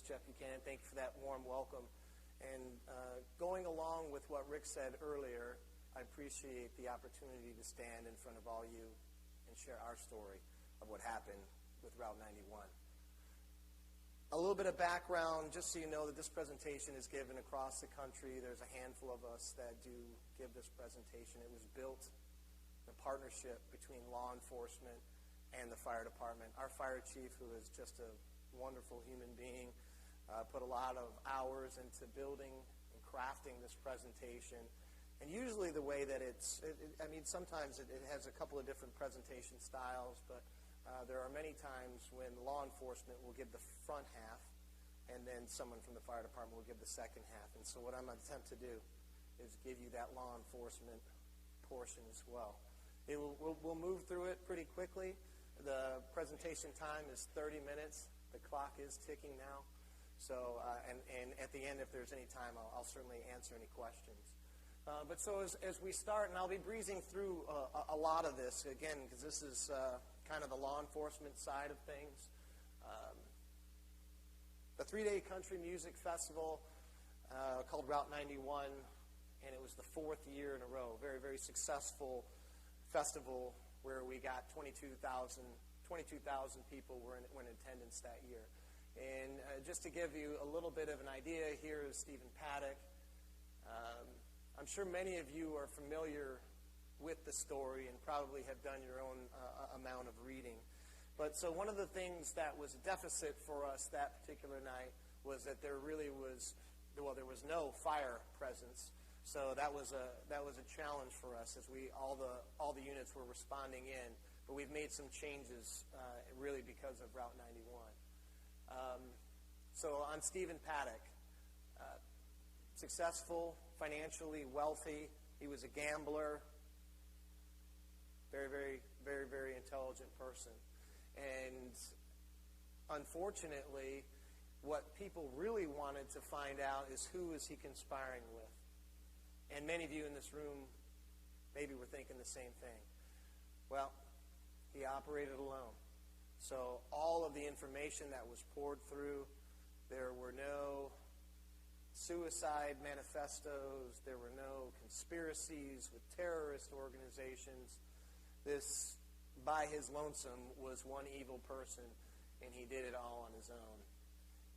is Jeff Buchanan. Thank you for that warm welcome. And going along with what Rick said earlier, I appreciate the opportunity to stand in front of all you and share our story of what happened with Route 91. A little bit of background, just so you know that this presentation is given across the country. There's a handful of us that do give this presentation. It was built in a partnership between law enforcement and the fire department. Our fire chief, who is just a wonderful human being, put a lot of hours into building and crafting this presentation. And usually the way that sometimes it has a couple of different presentation styles, but there are many times when law enforcement will give the front half, and then someone from the fire department will give the second half. And so what I'm going to attempt to do is give you that law enforcement portion as well. We'll move through it pretty quickly. The presentation time is 30 minutes. The clock is ticking now. So, and at the end, if there's any time, I'll certainly answer any questions. But as we start, and I'll be breezing through a lot of this, again, because this is kind of the law enforcement side of things. The 3-day country music festival called Route 91, and it was the 4th year in a row. Very, very successful festival where we got 22,000 people were in attendance that year. And just to give you a little bit of an idea, here is Stephen Paddock. I'm sure many of you are familiar with the story and probably have done your own amount of reading. But so one of the things that was a deficit for us that particular night was that there was no fire presence. So that was a challenge for us as all the units were responding in. But we've made some changes really because of Route 91. So on Stephen Paddock, successful, financially wealthy. He was a gambler. Very, very, very, very intelligent person. And unfortunately, what people really wanted to find out is who is he conspiring with. And many of you in this room maybe were thinking the same thing. Well, he operated alone. So all of the information that was poured through, there were no suicide manifestos, there were no conspiracies with terrorist organizations. This, by his lonesome, was one evil person, and he did it all on his own.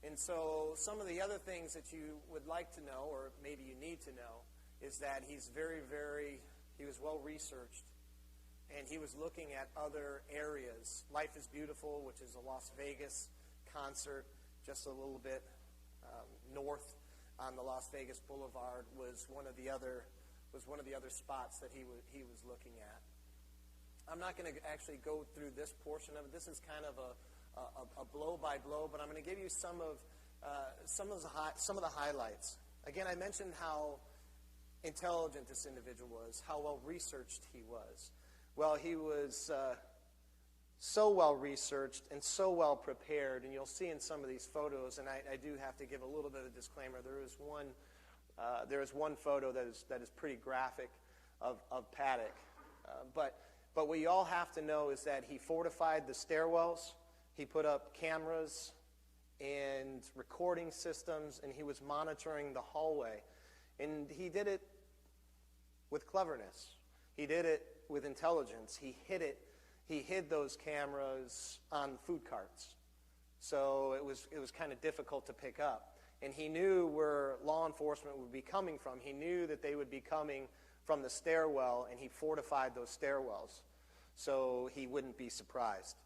And so some of the other things that you would like to know, or maybe you need to know, is that he was well researched, and he was looking at other areas. Life is Beautiful, which is a Las Vegas concert, just a little bit north on the Las Vegas Boulevard, was one of the other spots that he was looking at. I'm not going to actually go through this portion of it. This is kind of a blow by blow, but I'm going to give you some of the highlights. Again, I mentioned how intelligent this individual was, how well researched he was. Well, he was so well researched and so well prepared, and you'll see in some of these photos, and I do have to give a little bit of a disclaimer. There is one photo that is pretty graphic of Paddock, but what you all have to know is that he fortified the stairwells, he put up cameras and recording systems, and he was monitoring the hallway, and he did it with cleverness. He did it with intelligence. He hid those cameras on food carts. So it was kind of difficult to pick up. And he knew where law enforcement would be coming from. He knew that they would be coming from the stairwell, and he fortified those stairwells so he wouldn't be surprised.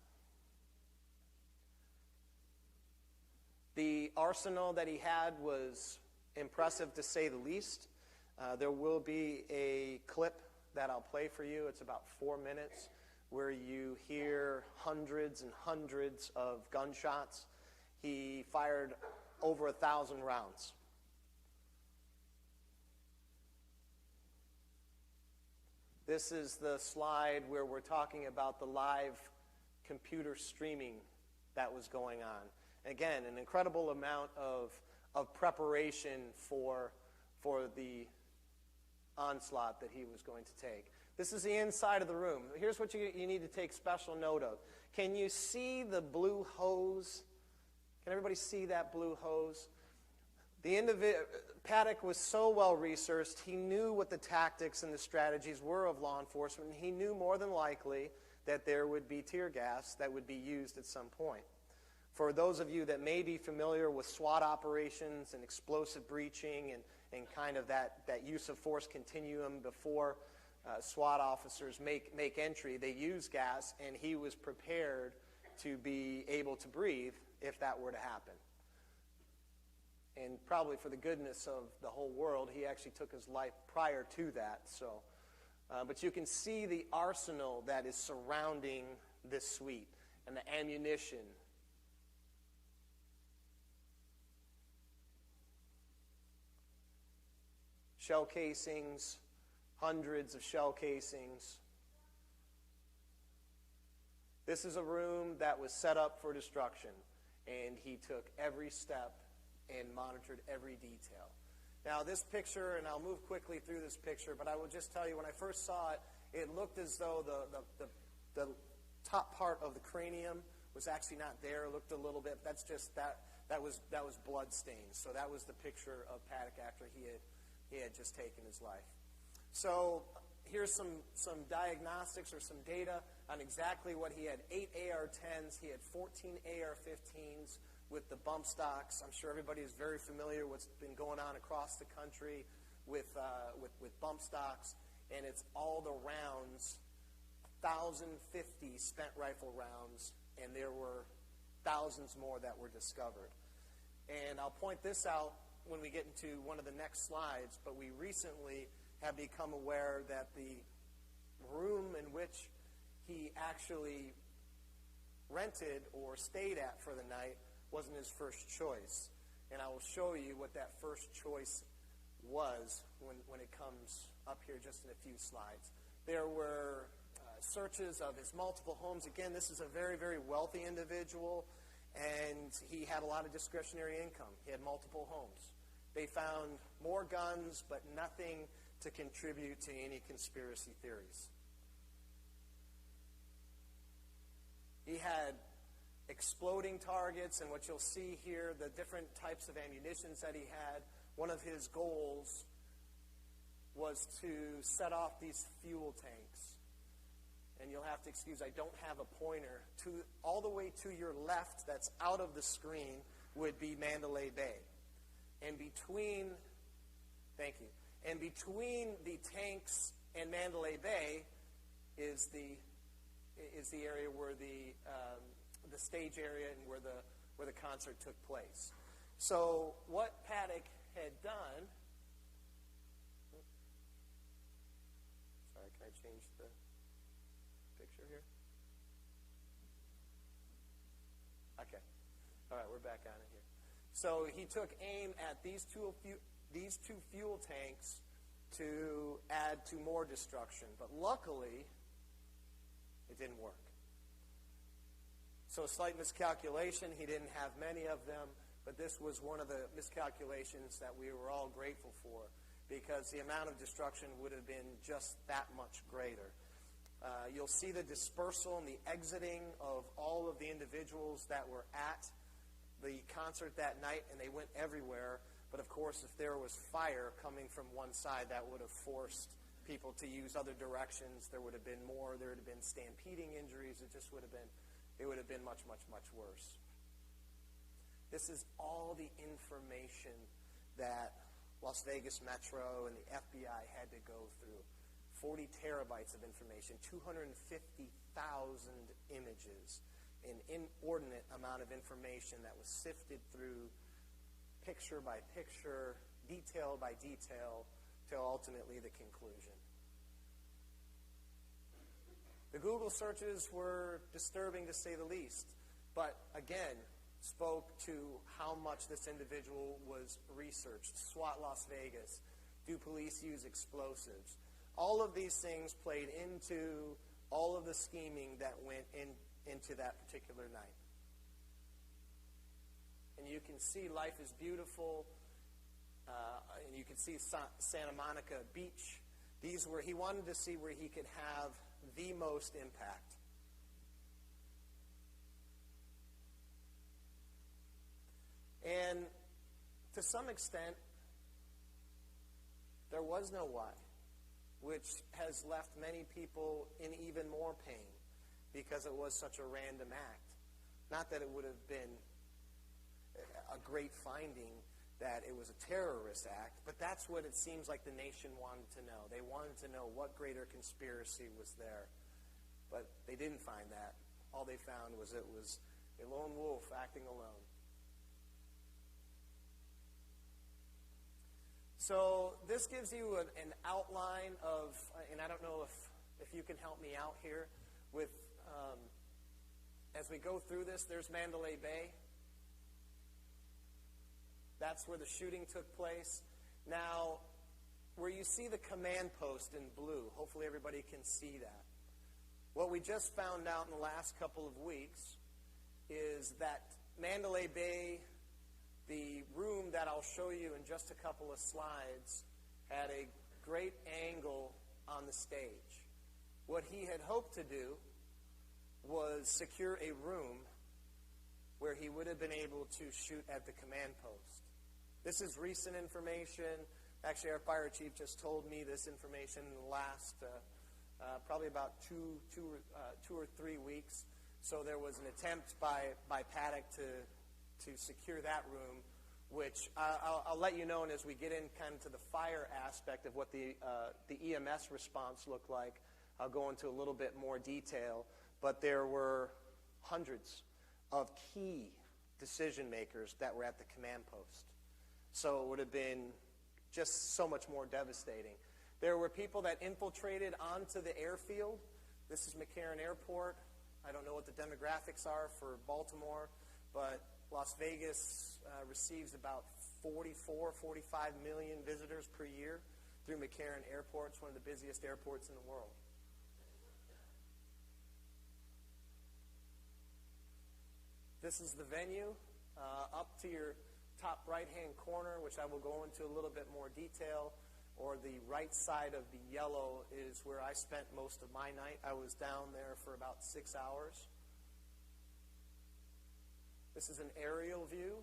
The arsenal that he had was impressive, to say the least. There will be a clip that I'll play for you. It's about 4 minutes, where you hear hundreds and hundreds of gunshots. He fired over 1,000 rounds. This is the slide where we're talking about the live computer streaming that was going on. Again, an incredible amount of preparation for the onslaught that he was going to take. This is the inside of the room. Here's what you need to take special note of. Can you see the blue hose? Can everybody see that blue hose? Paddock was so well researched, he knew what the tactics and the strategies were of law enforcement, and he knew more than likely that there would be tear gas that would be used at some point. For those of you that may be familiar with SWAT operations and explosive breaching and kind of that use of force continuum before SWAT officers make entry, they use gas, and he was prepared to be able to breathe if that were to happen. And probably for the goodness of the whole world, he actually took his life prior to that. But you can see the arsenal that is surrounding this suite and the ammunition. Shell casings, hundreds of shell casings. This is a room that was set up for destruction, and he took every step and monitored every detail. Now this picture, and I'll move quickly through this picture, but I will just tell you, when I first saw it, it looked as though the top part of the cranium was actually not there. It looked a little bit. That's just that was blood stains. So that was the picture of Paddock after he had just taken his life. So here's some diagnostics or some data on exactly what he had. 8 AR-10s. He had 14 AR-15s with the bump stocks. I'm sure everybody is very familiar with what's been going on across the country with bump stocks. And it's all the rounds, 1,050 spent rifle rounds, and there were thousands more that were discovered. And I'll point this out when we get into one of the next slides, but we recently have become aware that the room in which he actually rented or stayed at for the night wasn't his first choice. And I will show you what that first choice was when it comes up here just in a few slides. There were searches of his multiple homes. Again, this is a very, very wealthy individual, and he had a lot of discretionary income. He had multiple homes. They found more guns, but nothing to contribute to any conspiracy theories. He had exploding targets, and what you'll see here, the different types of ammunitions that he had. One of his goals was to set off these fuel tanks. And you'll have to excuse, I don't have a pointer. All the way to your left, that's out of the screen, would be Mandalay Bay. And between the tanks and Mandalay Bay is the area where the stage area and where the concert took place. So what Paddock had done. Sorry, can I change the picture here? Okay. All right, we're back on it here. So he took aim at these two fuel tanks to add to more destruction. But luckily, it didn't work. So a slight miscalculation. He didn't have many of them, but this was one of the miscalculations that we were all grateful for, because the amount of destruction would have been just that much greater. You'll see the dispersal and the exiting of all of the individuals that were at the concert that night, and they went everywhere. But of course, if there was fire coming from one side, that would have forced people to use other directions. There would have been more. There would have been stampeding injuries. It would have been much, much, much worse. This is all the information that Las Vegas Metro and the FBI had to go through. 40 terabytes of information, 250,000 images, an inordinate amount of information that was sifted through picture by picture, detail by detail, till ultimately the conclusion. The Google searches were disturbing, to say the least, but again, spoke to how much this individual was researched. SWAT Las Vegas. Do police use explosives? All of these things played into all of the scheming that went into that particular night. And you can see Life is Beautiful, and you can see Santa Monica Beach. He wanted to see where he could have the most impact. to some extent, there was no why, which has left many people in even more pain because it was such a random act. Not that it would have been a great finding that it was a terrorist act, but that's what it seems like the nation wanted to know. They wanted to know what greater conspiracy was there. But they didn't find that. All they found was it was a lone wolf acting alone. So this gives you an outline of, and I don't know if you can help me out here with, as we go through this, there's Mandalay Bay. That's where the shooting took place. Now, where you see the command post in blue, hopefully everybody can see that. What we just found out in the last couple of weeks is that Mandalay Bay, the room that I'll show you in just a couple of slides, had a great angle on the stage. What he had hoped to do was secure a room where he would have been able to shoot at the command post. This is recent information. Actually, our fire chief just told me this information in the last probably about two or 3 weeks. So there was an attempt by Paddock to secure that room, which I'll let you know, and as we get in kind of to the fire aspect of what the EMS response looked like, I'll go into a little bit more detail. But there were hundreds of key decision makers that were at the command post. So it would have been just so much more devastating. There were people that infiltrated onto the airfield. This is McCarran Airport. I don't know what the demographics are for Baltimore, but Las Vegas receives about 44, 45 million visitors per year through McCarran Airport. It's one of the busiest airports in the world. This is the venue. Up to your top right-hand corner, which I will go into a little bit more detail, or the right side of the yellow is where I spent most of my night. I was down there for about 6 hours. This is an aerial view.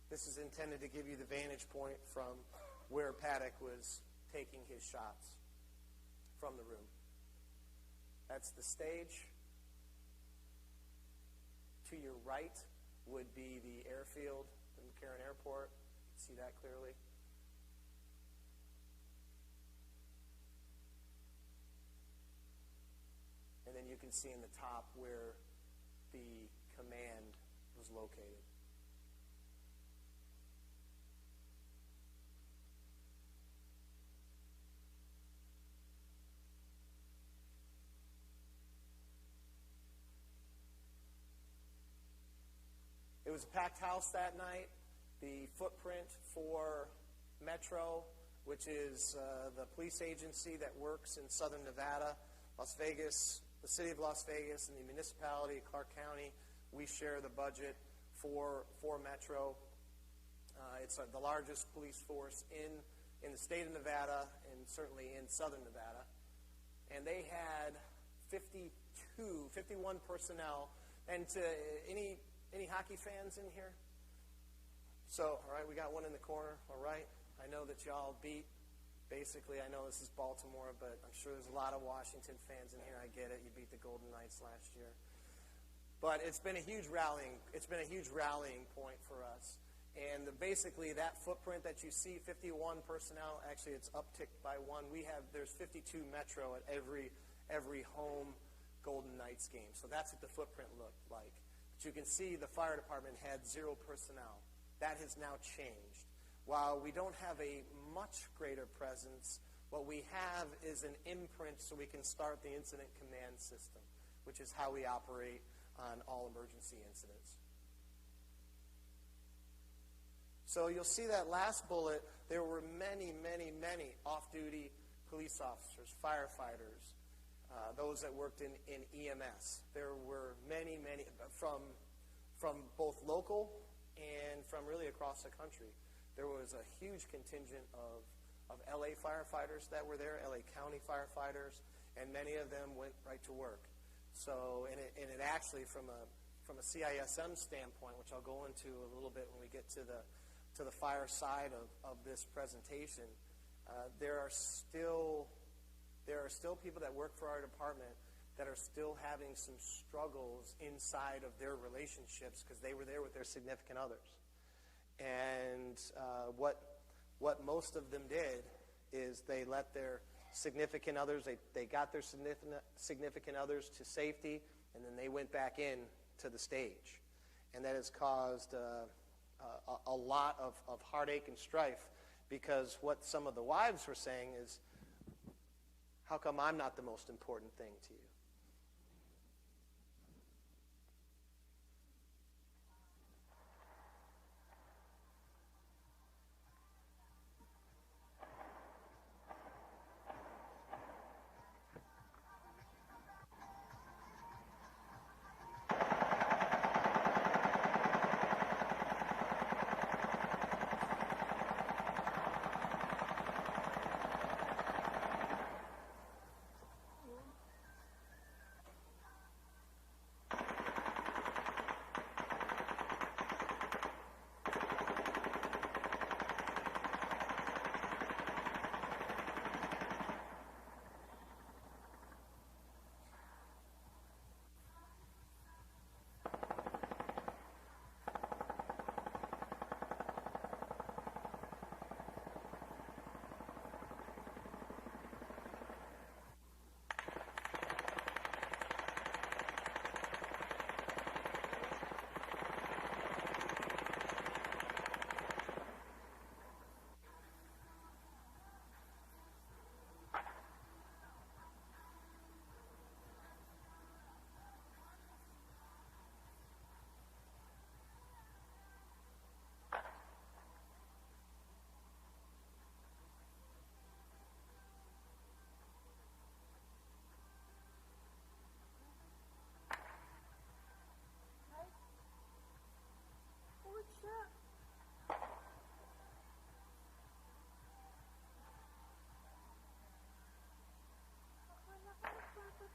This is intended to give you the vantage point from where Paddock was taking his shots from the room. That's the stage. To your right would be the airfield, the McCarran Airport. You can see that clearly. And then you can see in the top where the command was located. It was a packed house that night. The footprint for Metro, which is the police agency that works in southern Nevada, Las Vegas, the city of Las Vegas, and the municipality of Clark County, we share the budget for Metro. It's the largest police force in the state of Nevada and certainly in southern Nevada. And they had 51 personnel. And to any hockey fans in here? So, all right, we got one in the corner, all right. I know that y'all beat, basically, I know this is Baltimore, but I'm sure there's a lot of Washington fans in here. I get it. You beat the Golden Knights last year. But it's been a huge rallying point for us. And basically, that footprint that you see, 51 personnel, actually it's upticked by one. There's 52 Metro at every home Golden Knights game. So that's what the footprint looked like. But you can see the fire department had 0 personnel. That has now changed. While we don't have a much greater presence, what we have is an imprint so we can start the incident command system, which is how we operate on all emergency incidents. So you'll see that last bullet, there were many, many, many off-duty police officers, firefighters, those that worked in EMS. There were many, many from both local and from really across the country. there was a huge contingent of LA firefighters that were there, LA County firefighters, and many of them went right to work. So, and it actually, from a CISM standpoint, which I'll go into a little bit when we get to the fire side of this presentation, there are still people that work for our department that are still having some struggles inside of their relationships because they were there with their significant others. And what most of them did is they let their significant others, they got their significant others to safety, and then they went back in to the stage. And that has caused a lot of heartache and strife, because what some of the wives were saying is, how come I'm not the most important thing to you?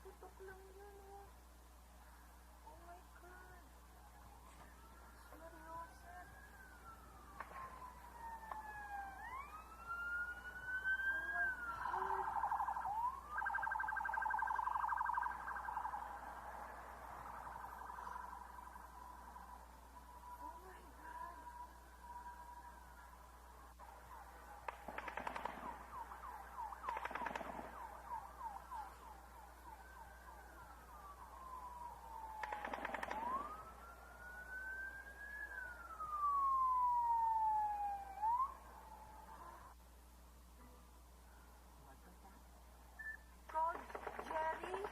Tutok lang yun, oh. Oh my God. Seryoso. Oh my God. Oh my God. God, Jerry.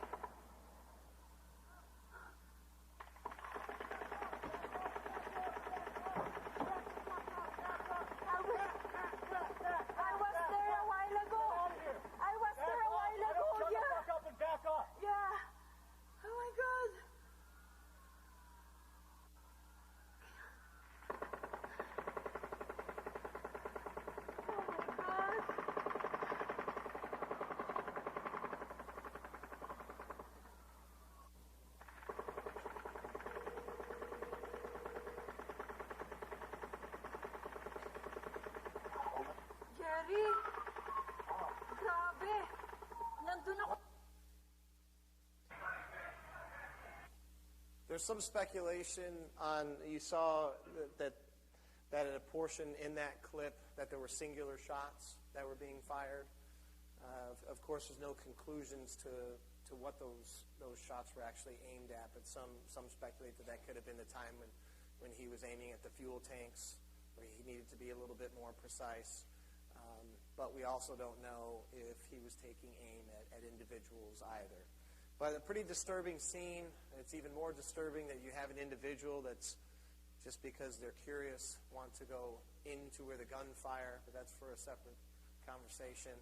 I was there a while ago. I was there a while ago, yeah. Back up and back up. Yeah. Oh my God. Oh my God. Jerry. Grabe. Nandun ako. There's some speculation on, you saw that in a portion in that clip that there were singular shots that were being fired. Of course, there's no conclusions to what those shots were actually aimed at, but some speculate that could have been the time when he was aiming at the fuel tanks, where he needed to be a little bit more precise. But we also don't know if he was taking aim at individuals either. But a pretty disturbing scene. It's even more disturbing that you have an individual that's, just because they're curious, want to go into where the gunfire, but that's for a separate conversation.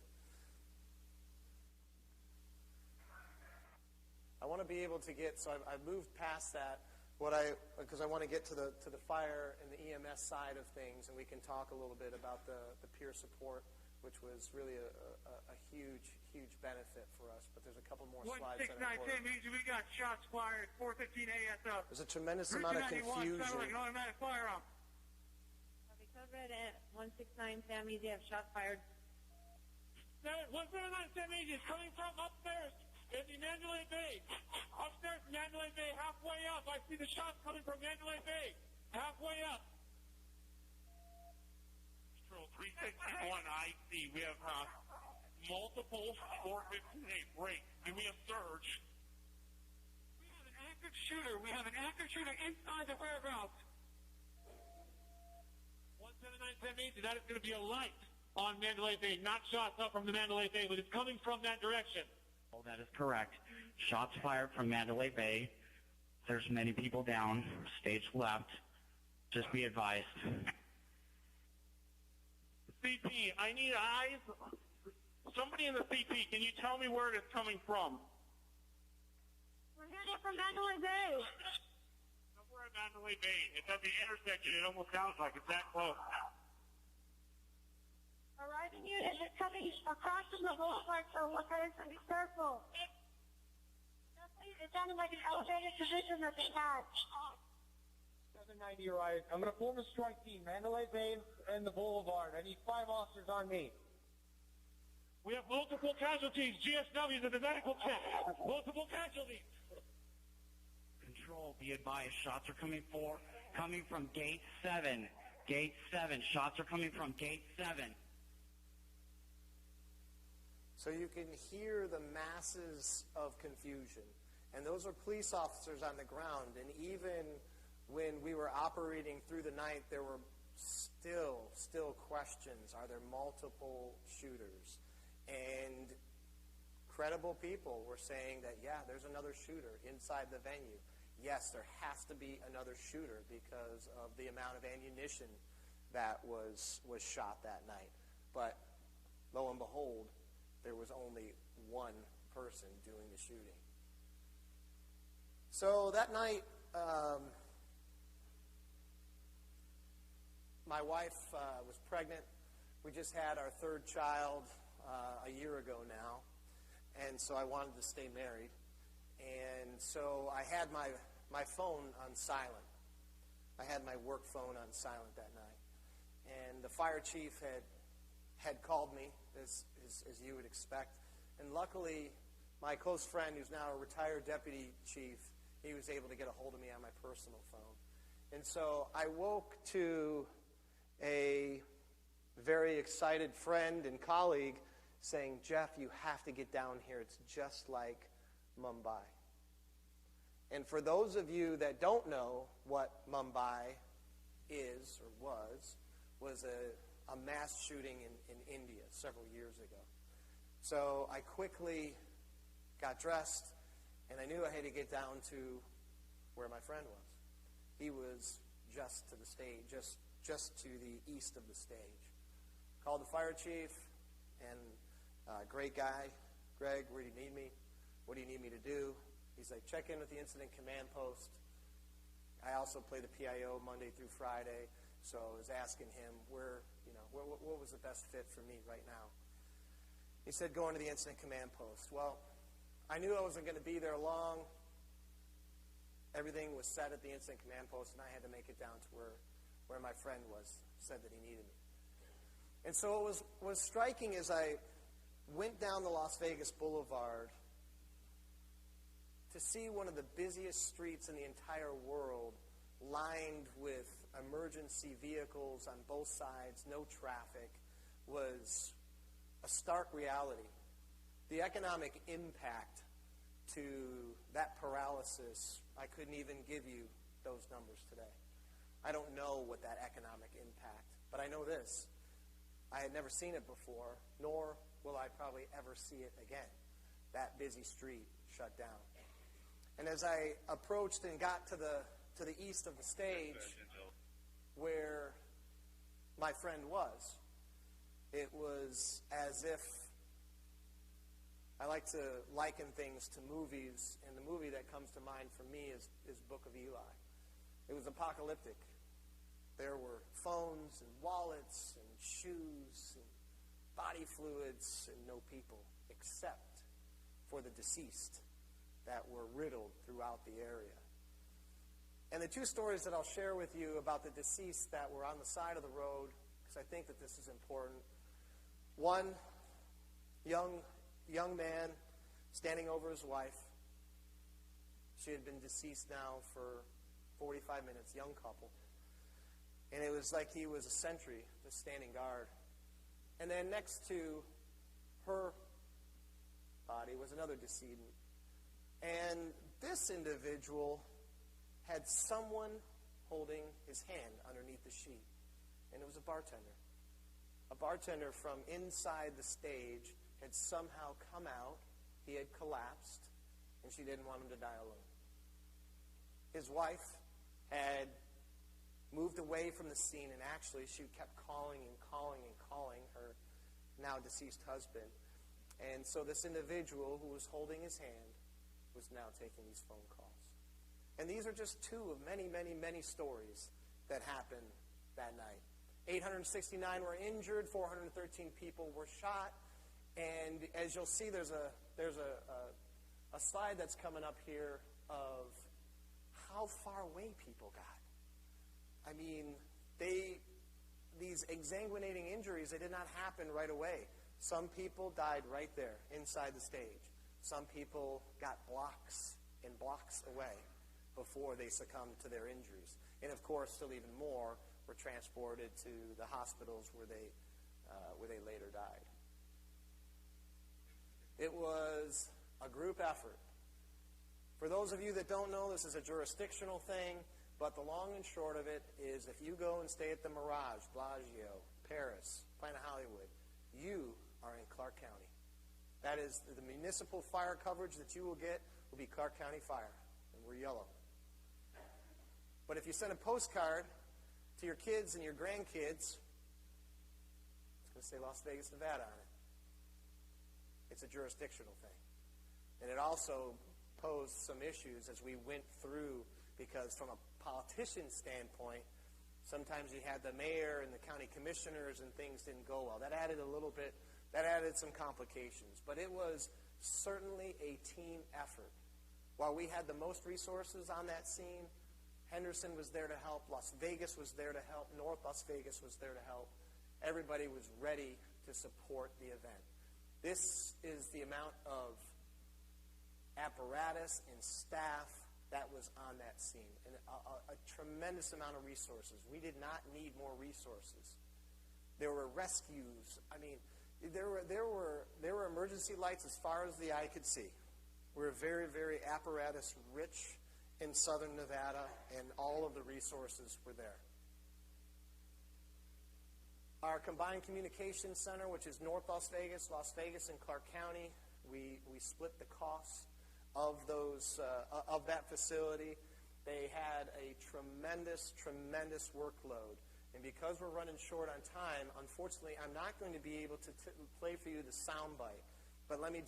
I want to be able to get, so I've moved past that, because I want to get to the fire and the EMS side of things, and we can talk a little bit about the peer support, which was really a huge benefit for us. But there's a couple more slides that are important. 169 means we got shots fired. 415 ASF. There's a tremendous amount of confusion. An automatic firearm. Because read at 169 Sammy, they have shots fired. 179 Sammy is coming from upstairs in the Mandalay Bay. Upstairs in Mandalay Bay, halfway up. I see the shots coming from Mandalay Bay. Halfway up. Control 361, I see. We have multiple 415A break. Give me a surge. We have an active shooter. We have an active shooter inside the warehouse. 179 Sammy, that is going to be a light on Mandalay Bay. Not shots up from the Mandalay Bay, but it's coming from that direction. Oh, that is correct. Shots fired from Mandalay Bay. There's many people down. Stage left. Just be advised. CP, I need eyes. Somebody in the CP, can you tell me where it is coming from? We're getting it from Mandalay Bay. Somewhere in Mandalay Bay. It's at the intersection. It almost sounds like it's that close. Arriving unit is coming across from the boulevard, so guys, be careful. It sounded like an elevated position that they had. 790 arrived. I'm going to form a strike team. Mandalay Bay and the boulevard. I need 5 officers on me. We have multiple casualties. GSWs at the medical tent. Multiple casualties. Control, be advised. Shots are coming from Gate 7. Gate 7. Shots are coming from Gate 7. So you can hear the masses of confusion. And those are police officers on the ground. And even when we were operating through the night, there were still questions. Are there multiple shooters? And credible people were saying that, yeah, there's another shooter inside the venue. Yes, there has to be another shooter because of the amount of ammunition that was shot that night. But lo and behold, there was only one person doing the shooting. So that night, my wife was pregnant. We just had our third child a year ago now. And so I wanted to stay married. And so I had my phone on silent. I had my work phone on silent that night. And the fire chief had called me, as you would expect. And luckily, my close friend, who's now a retired deputy chief, he was able to get a hold of me on my personal phone. And so I woke to a very excited friend and colleague saying, Jeff, you have to get down here. It's just like Mumbai. And for those of you that don't know what Mumbai is or was a mass shooting in India several years ago. So I quickly got dressed, and I knew I had to get down to where my friend was. He was just to the stage, just to the east of the stage. Called the fire chief, and great guy, Greg, where do you need me? What do you need me to do? He's like, check in with the incident command post. I also play the PIO Monday through Friday, so I was asking him what was the best fit for me right now. He said, go into the incident command post. Well, I knew I wasn't going to be there long. Everything was set at the incident command post, and I had to make it down to where my friend said that he needed me. And so it was striking as I went down the Las Vegas Boulevard to see one of the busiest streets in the entire world lined with emergency vehicles on both sides, no traffic, was a stark reality. The economic impact to that paralysis, I couldn't even give you those numbers today. I don't know what that economic impact, but I know this. I had never seen it before, nor will I probably ever see it again. That busy street shut down. And as I approached and got to the east of the stage, where my friend was, it was as if I like to liken things to movies, and the movie that comes to mind for me is Book of Eli. It was apocalyptic. There were phones and wallets and shoes and body fluids and no people except for the deceased that were riddled throughout the area. And the two stories that I'll share with you about the deceased that were on the side of the road, because I think that this is important. One, young man standing over his wife. She had been deceased now for 45 minutes, young couple. And it was like he was a sentry, just standing guard. And then next to her body was another decedent. And this individual had someone holding his hand underneath the sheet. And it was a bartender. A bartender from inside the stage had somehow come out. He had collapsed, and she didn't want him to die alone. His wife had moved away from the scene, and actually she kept calling and calling and calling her now deceased husband. And so this individual who was holding his hand was now taking these phone calls. And these are just two of many, many, many stories that happened that night. 869 were injured, 413 people were shot, and as you'll see, there's a slide that's coming up here of how far away people got. I mean, these exsanguinating injuries, they did not happen right away. Some people died right there inside the stage. Some people got blocks and blocks away before they succumbed to their injuries. And of course, still even more were transported to the hospitals where they later died. It was a group effort. For those of you that don't know, this is a jurisdictional thing, but the long and short of it is if you go and stay at the Mirage, Bellagio, Paris, Planet Hollywood, you are in Clark County. That is the municipal fire coverage that you will get will be Clark County Fire, and we're yellow. But if you send a postcard to your kids and your grandkids, it's going to say Las Vegas, Nevada on it. It's a jurisdictional thing. And it also posed some issues as we went through, because from a politician's standpoint, sometimes you had the mayor and the county commissioners and things didn't go well. That added some complications. But it was certainly a team effort. While we had the most resources on that scene, Henderson was there to help, Las Vegas was there to help, North Las Vegas was there to help. Everybody was ready to support the event. This is the amount of apparatus and staff that was on that scene, and a tremendous amount of resources. We did not need more resources. There were rescues. I mean, there were emergency lights as far as the eye could see. We're very, very apparatus rich in southern Nevada, and all of the resources were there. Our combined communications center, which is North Las Vegas, and Clark County, we split the costs of that facility. They had a tremendous workload. And because we're running short on time, unfortunately, I'm not going to be able to play for you the soundbite. But let me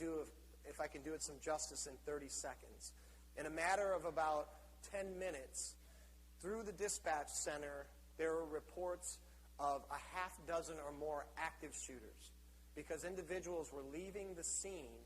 if I can do it some justice in 30 seconds. In a matter of about 10 minutes, through the dispatch center, there were reports of a half dozen or more active shooters, because individuals were leaving the scene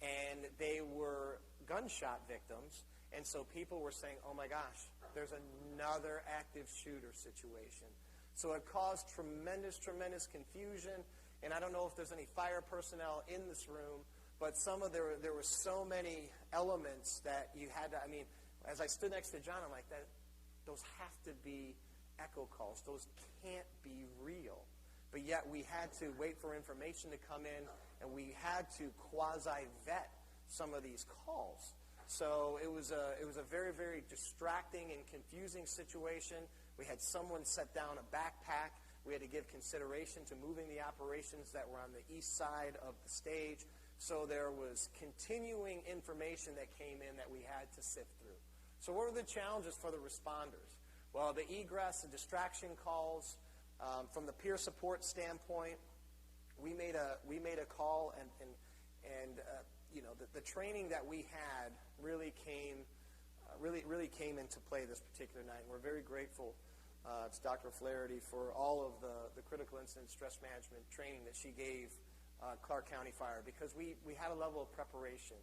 and they were gunshot victims, and so people were saying, oh my gosh, there's another active shooter situation. So it caused tremendous confusion, and I don't know if there's any fire personnel in this room, but there were so many elements that you had to, I mean, as I stood next to John, I'm like, those have to be echo calls. Those can't be real. But yet we had to wait for information to come in, and we had to quasi-vet some of these calls. So it was a very, very distracting and confusing situation. We had someone set down a backpack. We had to give consideration to moving the operations that were on the east side of the stage. So there was continuing information that came in that we had to sift through. So what were the challenges for the responders? Well, the egress, the distraction calls, from the peer support standpoint, we made a call, and the training that we had really came really came into play this particular night. And we're very grateful to Dr. Flaherty for all of the critical incident stress management training that she gave Clark County Fire, because we had a level of preparation.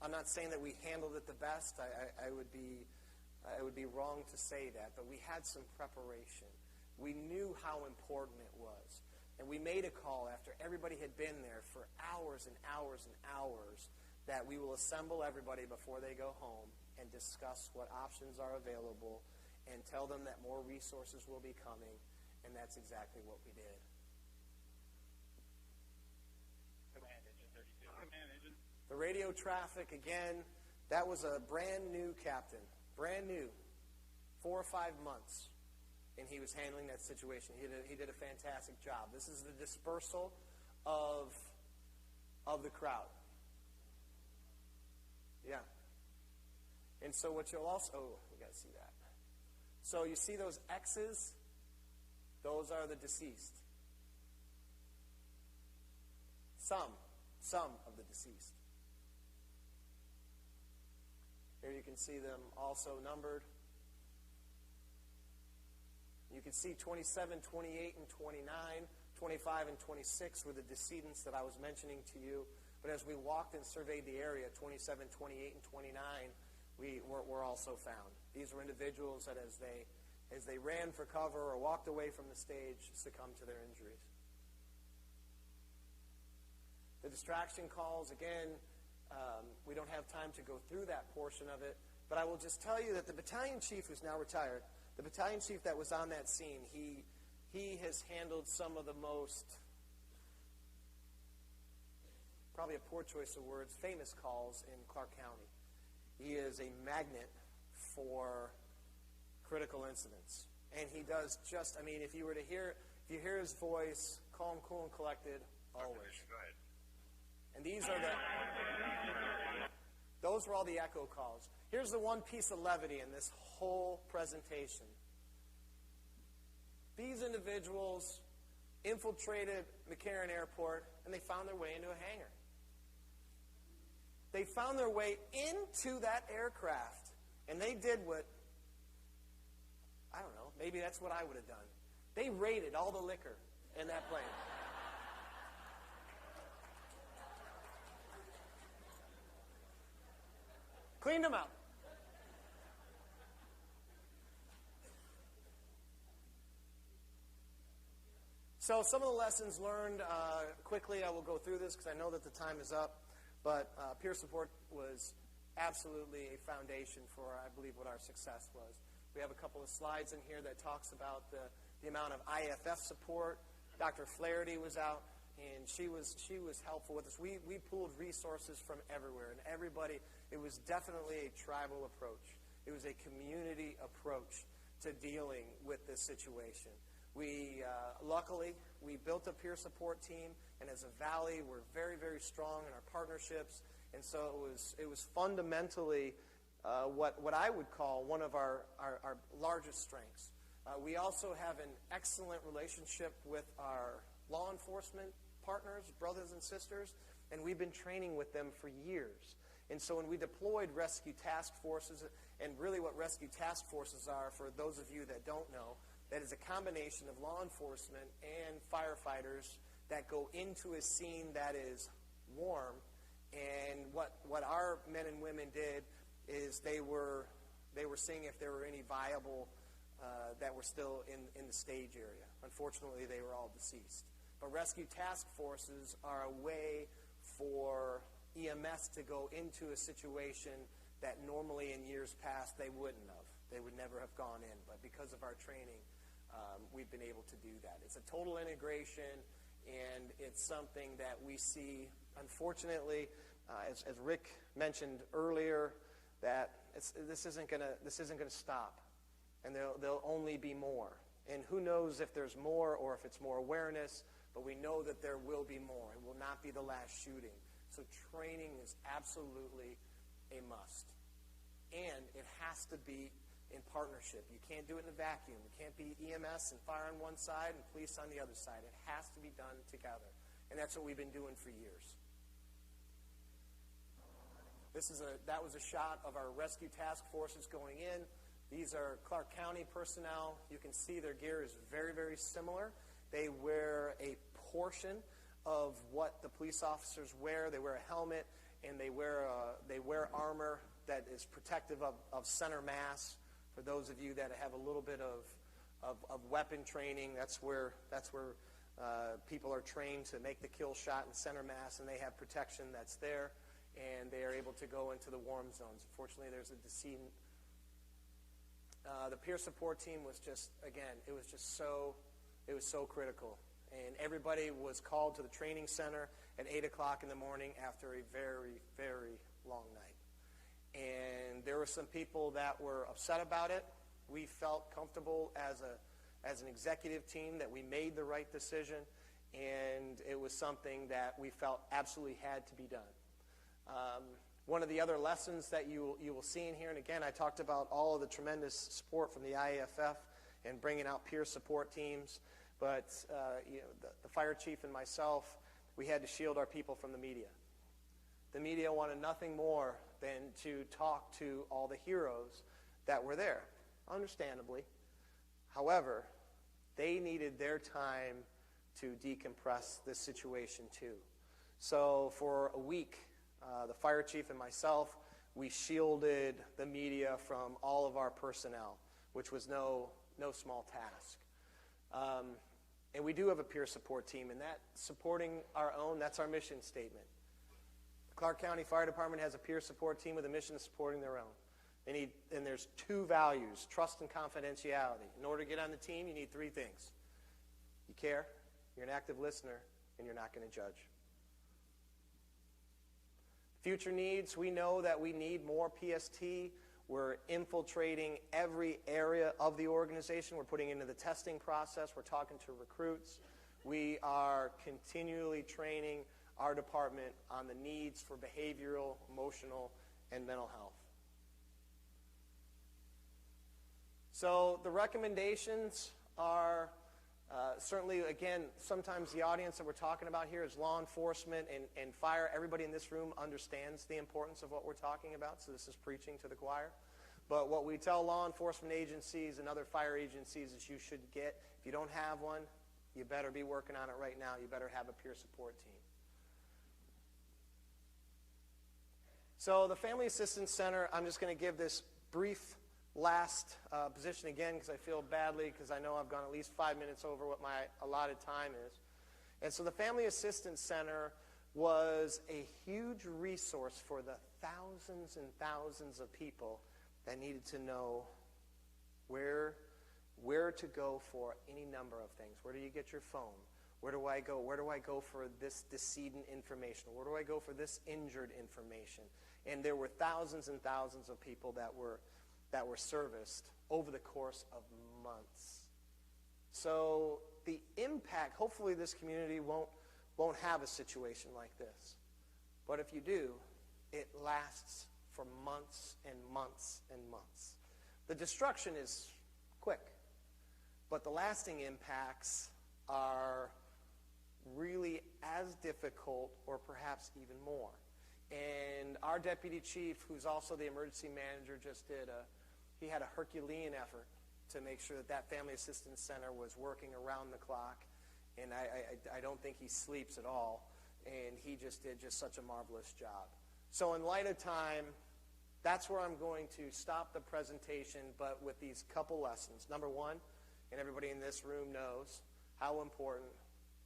I'm not saying that we handled it the best. I would be wrong to say that, but we had some preparation. We knew how important it was. And we made a call after everybody had been there for hours and hours and hours that we will assemble everybody before they go home and discuss what options are available and tell them that more resources will be coming, and that's exactly what we did. Command Engine 32. Command Engine. The radio traffic, again, that was a brand new captain. Brand new. 4 or 5 months. And he was handling that situation. He did a fantastic job. This is the dispersal of the crowd. Yeah. And so what you'll also... Oh, we got to see that. So you see those X's? Those are the deceased. Some of the deceased. Here you can see them also numbered. You can see 27, 28, and 29, 25, and 26 were the decedents that I was mentioning to you. But as we walked and surveyed the area, 27, 28, and 29 were also found. These were individuals that as they ran for cover or walked away from the stage, succumbed to their injuries. The distraction calls, again, we don't have time to go through that portion of it, but I will just tell you that the battalion chief, who's now retired, the battalion chief that was on that scene, he has handled some of the most, probably a poor choice of words, famous calls in Clark County. He is a magnet for critical incidents. And he does just, I mean, if you hear his voice, calm, cool, and collected, always. Go ahead. And those were all the echo calls. Here's the one piece of levity in this whole presentation. These individuals infiltrated McCarran Airport, and they found their way into a hangar. They found their way into that aircraft, and they did what, I don't know, maybe that's what I would have done. They raided all the liquor in that plane. Cleaned them out. So some of the lessons learned, quickly I will go through this because I know that the time is up, but peer support was absolutely a foundation for, I believe, what our success was. We have a couple of slides in here that talks about the amount of IFF support. Dr. Flaherty was out, and she was helpful with us. We pooled resources from everywhere, and everybody, it was definitely a tribal approach. It was a community approach to dealing with this situation. Luckily, we built a peer support team, and as a valley, we're very, very strong in our partnerships, and so it was fundamentally what I would call one of our largest strengths. We also have an excellent relationship with our law enforcement partners, brothers and sisters, and we've been training with them for years. And so when we deployed rescue task forces, and really what rescue task forces are, for those of you that don't know, that is a combination of law enforcement and firefighters that go into a scene that is warm. And what our men and women did is they were seeing if there were any viable that were still in the stage area. Unfortunately, they were all deceased. But rescue task forces are a way for EMS to go into a situation that normally in years past they wouldn't have. They would never have gone in. But because of our training, we've been able to do that. It's a total integration, and it's something that we see, unfortunately, as Rick mentioned earlier, that this isn't going to stop, and there'll only be more. And who knows if there's more or if it's more awareness, but we know that there will be more. It will not be the last shooting. So training is absolutely a must. And it has to be in partnership. You can't do it in a vacuum. It can't be EMS and fire on one side and police on the other side. It has to be done together. And that's what we've been doing for years. That was a shot of our rescue task forces going in. These are Clark County personnel. You can see their gear is very, very similar. They wear a portion of what the police officers wear. They wear a helmet, and they wear armor that is protective of center mass. For those of you that have a little bit of weapon training, that's where people are trained to make the kill shot in center mass, and they have protection that's there, and they are able to go into the warm zones. Unfortunately, there's a decedent. The peer support team was just, again, it was so critical. And everybody was called to the training center at 8 o'clock in the morning after a very, very long night. And there were some people that were upset about it. We felt comfortable as an executive team that we made the right decision, and it was something that we felt absolutely had to be done. One of the other lessons that you will see in here, and again, I talked about all of the tremendous support from the IAFF and bringing out peer support teams, but the fire chief and myself, we had to shield our people from the media. The media wanted nothing more than to talk to all the heroes that were there, understandably. However, they needed their time to decompress this situation too. So for a week, the fire chief and myself, we shielded the media from all of our personnel, which was no small task. And we do have a peer support team, and that supporting our own, that's our mission statement. The Clark County Fire Department has a peer support team with a mission of supporting their own. And there's two values, trust and confidentiality. In order to get on the team, you need three things. You care, you're an active listener, and you're not going to judge. Future needs, we know that we need more PST. We're infiltrating every area of the organization. We're putting into the testing process. We're talking to recruits. We are continually training our department on the needs for behavioral, emotional, and mental health. So the recommendations are certainly, again, sometimes the audience that we're talking about here is law enforcement and fire. Everybody in this room understands the importance of what we're talking about, so this is preaching to the choir. But what we tell law enforcement agencies and other fire agencies is you should get, if you don't have one, you better be working on it right now. You better have a peer support team. So the Family Assistance Center, I'm just going to give this brief last position again because I feel badly because I know I've gone at least 5 minutes over what my allotted time is. And so the Family Assistance Center was a huge resource for the thousands and thousands of people that needed to know where to go for any number of things. Where do you get your phone? Where do I go? Where do I go for this decedent information? Where do I go for this injured information? And there were thousands and thousands of people that were serviced over the course of months. So the impact, hopefully this community won't have a situation like this. But if you do, it lasts for months and months and months. The destruction is quick, but the lasting impacts are really as difficult or perhaps even more. And our deputy chief, who's also the emergency manager, he had a Herculean effort to make sure that Family Assistance Center was working around the clock. And I don't think he sleeps at all. And he just did such a marvelous job. So in light of time, that's where I'm going to stop the presentation, but with these couple lessons. Number one, and everybody in this room knows how important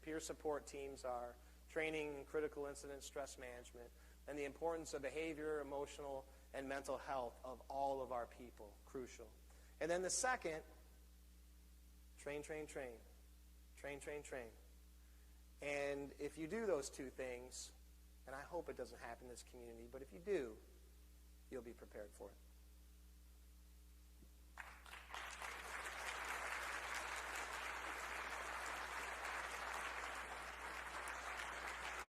peer support teams are, training in critical incident stress management, and the importance of behavior, emotional, and mental health of all of our people, crucial. And then the second, train, train, train. Train, train, train. And if you do those two things, and I hope it doesn't happen in this community, but if you do, you'll be prepared for it.